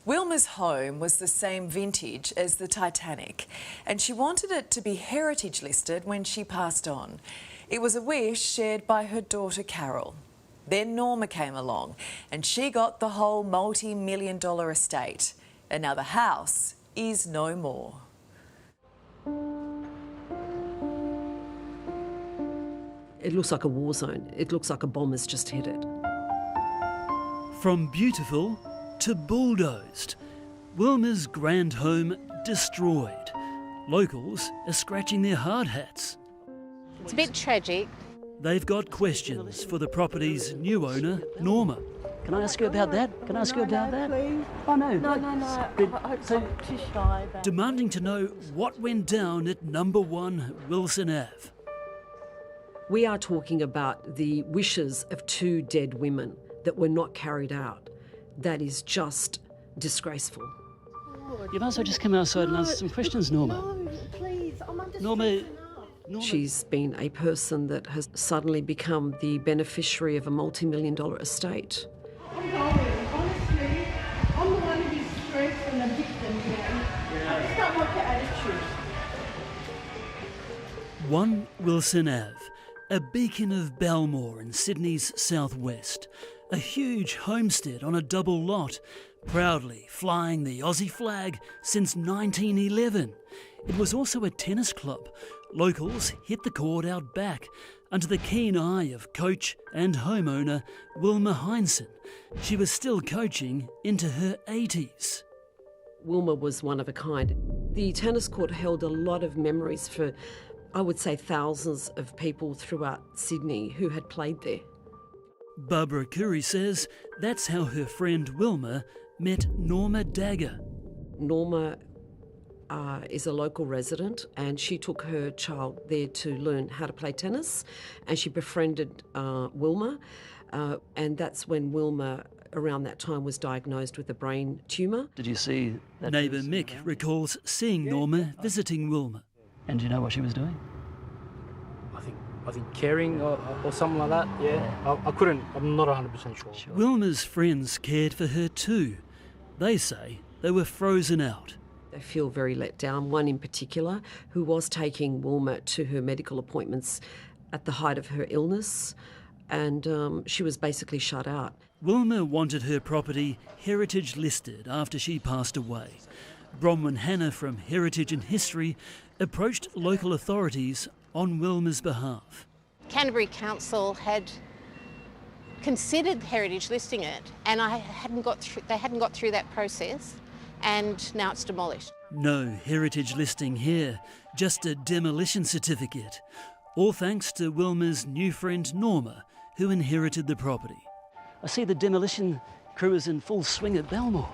Wilma's home was the same vintage as the Titanic, and she wanted it to be heritage listed when she passed on. It was a wish shared by her daughter Carol. Then Norma came along, and she got the whole multi-million-dollar estate. And now the house is no more. It looks like a war zone. It looks like a bomb has just hit it. From beautiful to bulldozed, Wilma's grand home destroyed. Locals are scratching their hard hats. It's a bit tragic. They've got questions for the property's new owner, Norma. Can I ask you about that? Can I ask you about that? Please. Oh, no. No. I'm too shy. Demanding to know what went down at number 1 Wilson Ave. We are talking about the wishes of 2 dead women that were not carried out. That is just disgraceful. You might as well just come outside and answer some questions, Norma. No, please. I'm under Norma. She's been a person that has suddenly become the beneficiary of a multi-million-dollar estate. I'm going, honestly. I'm the one who's stressed and a victim here. I just don't like the attitude. 1 Wilson Ave, a beacon of Belmore in Sydney's southwest. A huge homestead on a double lot, proudly flying the Aussie flag since 1911. It was also a tennis club. Locals hit the court out back under the keen eye of coach and homeowner Wilma Heinsohn. She was still coaching into her 80s. Wilma was one of a kind. The tennis court held a lot of memories for, I would say, thousands of people throughout Sydney who had played there. Barbara Curry says that's how her friend Wilma met Norma Dagger. Norma is a local resident, and she took her child there to learn how to play tennis, and she befriended Wilma, and that's when Wilma, around that time, was diagnosed with a brain tumour. Did you see that? Neighbour Mick recalls seeing Norma visiting Wilma. And do you know what she was doing? I think caring or something like that, yeah. I'm not 100% sure. Wilma's friends cared for her too. They say they were frozen out. They feel very let down. One in particular, who was taking Wilma to her medical appointments at the height of her illness, and she was basically shut out. Wilma wanted her property heritage listed after she passed away. Bronwyn Hannah from Heritage and History approached local authorities on Wilma's behalf. Canterbury Council had considered heritage listing it, and they hadn't got through that process, and now it's demolished. No heritage listing here, just a demolition certificate. All thanks to Wilma's new friend Norma, who inherited the property. I see the demolition crew is in full swing at Belmore.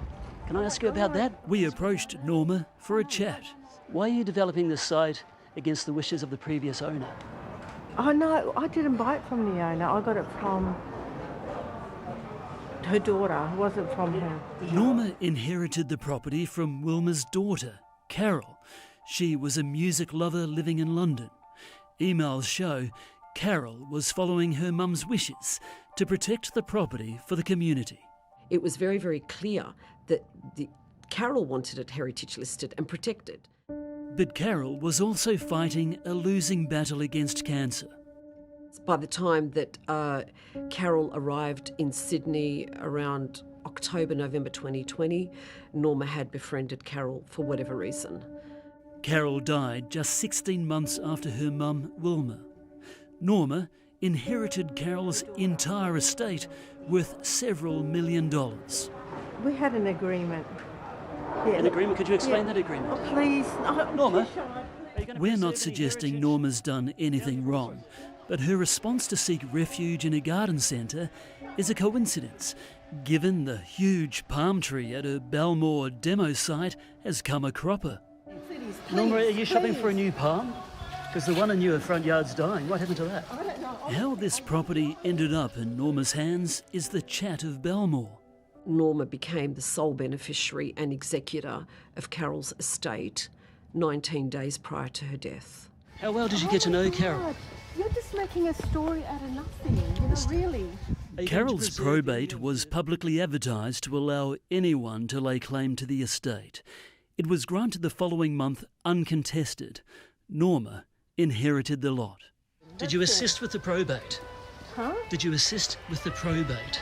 Can I ask you about that? We approached Norma for a chat. Why are you developing this site against the wishes of the previous owner? Oh no, I didn't buy it from the owner. I got it from her daughter. It wasn't from her. Norma inherited the property from Wilma's daughter, Carol. She was a music lover living in London. Emails show Carol was following her mum's wishes to protect the property for the community. It was very, very clear that Carol wanted it heritage listed and protected. But Carol was also fighting a losing battle against cancer. By the time that Carol arrived in Sydney around October, November 2020, Norma had befriended Carol for whatever reason. Carol died just 16 months after her mum, Wilma. Norma inherited Carol's entire estate worth several $1 million. We had an agreement. Yeah. An agreement? Could you explain that agreement? Oh, please. No, Norma? We're not suggesting Norma's done anything wrong, but her response to seek refuge in a garden centre is a coincidence, given the huge palm tree at her Belmore demo site has come a cropper. Norma, are you shopping for a new palm? Because the one in your front yard's dying. What happened to that? I don't know. How this property ended up in Norma's hands is the chat of Belmore. Norma became the sole beneficiary and executor of Carol's estate 19 days prior to her death. How well did you get to know Carol? God, you're just making a story out of nothing, really. Carol's probate was publicly advertised to allow anyone to lay claim to the estate. It was granted the following month uncontested. Norma inherited the lot. Did you assist with the probate? Huh? Did you assist with the probate?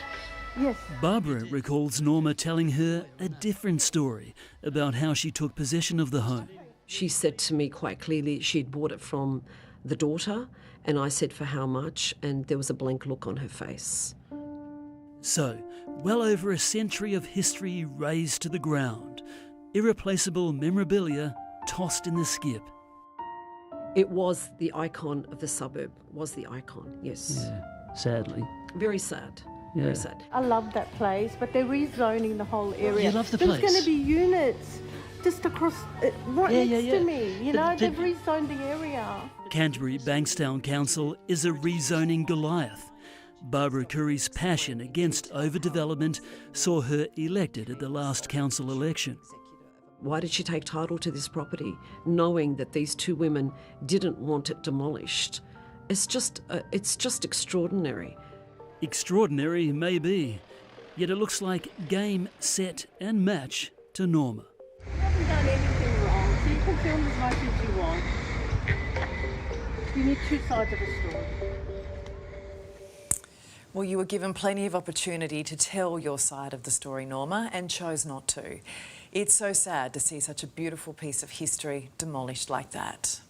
Yes. Barbara recalls Norma telling her a different story about how she took possession of the home. She said to me quite clearly she'd bought it from the daughter, and I said for how much, and there was a blank look on her face. So, well over a century of history razed to the ground. Irreplaceable memorabilia tossed in the skip. It was the icon of the suburb, was the icon, yes. Yeah, sadly. Very sad, Yeah. very sad. I love that place, but they're rezoning the whole area. You love the There's place? going to be units just across, right next to me. You know, they've rezoned the area. Canterbury Bankstown Council is a rezoning Goliath. Barbara Curry's passion against overdevelopment saw her elected at the last council election. Why did she take title to this property, knowing that these two women didn't want it demolished? It's just extraordinary. Extraordinary, maybe. Yet it looks like game, set and match to Norma. You haven't done anything wrong, so you can film as much as you want. You need two sides of a story. Well, you were given plenty of opportunity to tell your side of the story, Norma, and chose not to. It's so sad to see such a beautiful piece of history demolished like that.